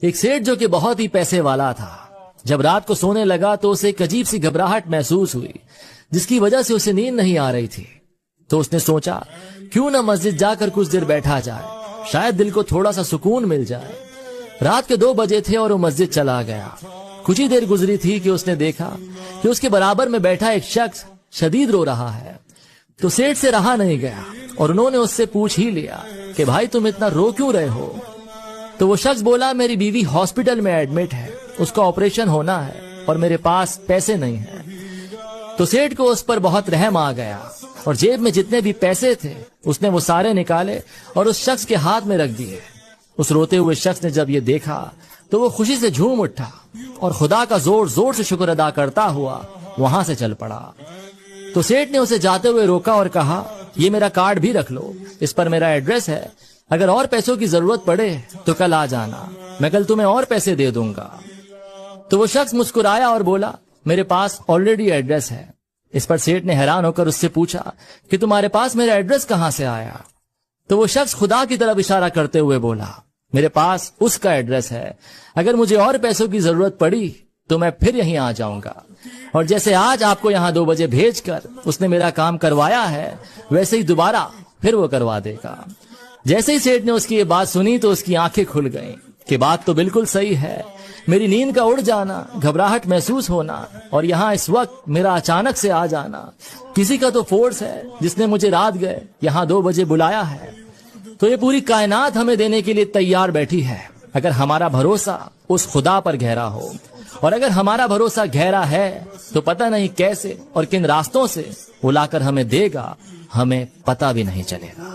ایک सेठ जो कि बहुत ही पैसे वाला था, जब रात को सोने लगा तो उसे एक अजीब सी घबराहट महसूस हुई जिसकी वजह से उसे नींद नहीं आ रही थी। तो उसने सोचा क्यों न मस्जिद जाकर कुछ देर बैठा जाए, शायद दिल को थोड़ा सा सुकून मिल जाए। रात के 2 बजे थे और वो मस्जिद चला गया। कुछ ही देर गुजरी थी कि उसने देखा कि उसके बराबर में बैठा एक शख्स शदीद रो रहा है। तो सेठ से रहा नहीं गया और उन्होंने उससे पूछ ही लिया कि भाई तुम इतना रो क्यों रहे हो। तो वो शख्स बोला मेरी बीवी हॉस्पिटल में एडमिट है, उसका ऑपरेशन होना है और मेरे पास पैसे नहीं है। तो सेठ को उस पर बहुत रहम आ गया और जेब में जितने भी पैसे थे उसने वो सारे निकाले और उस शख्स के हाथ में रख दिए। उस रोते हुए शख्स ने जब ये देखा तो वो खुशी से झूम उठा और खुदा का जोर जोर से शुक्र अदा करता हुआ वहां से चल पड़ा। तो सेठ ने उसे जाते हुए रोका और कहा ये मेरा कार्ड भी रख लो, इस पर मेरा एड्रेस है, अगर और पैसों की जरूरत पड़े तो कल आ जाना, मैं कल तुम्हें और पैसे दे दूंगा। तो वो शख्स मुस्कुराया और बोला मेरे पास ऑलरेडी एड्रेस है। इस पर सेठ ने हैरान होकर उससे पूछा कि तुम्हारे पास मेरा एड्रेस कहां से आया। तो वो शख्स खुदा की तरफ इशारा करते हुए बोला मेरे पास उसका एड्रेस है, अगर मुझे और पैसों की जरूरत पड़ी तो मैं फिर यहीं आ जाऊंगा। और जैसे आज आपको यहाँ 2 बजे भेजकर उसने मेरा काम करवाया है वैसे ही दोबारा फिर वो करवा देगा। जैसे ही सेठ ने उसकी ये बात सुनी तो उसकी आंखें खुल गईं कि बात तो बिल्कुल सही है। मेरी नींद का उड़ जाना, घबराहट महसूस होना और यहाँ इस वक्त मेरा अचानक से आ जाना, किसी का तो फोर्स है जिसने मुझे रात गए यहाँ 2 बजे बुलाया है। तो ये पूरी कायनात हमें देने के लिए तैयार बैठी है अगर हमारा भरोसा उस खुदा पर गहरा हो। और अगर हमारा भरोसा गहरा है तो पता नहीं कैसे और किन रास्तों से वो लाकर हमें देगा, हमें पता भी नहीं चलेगा।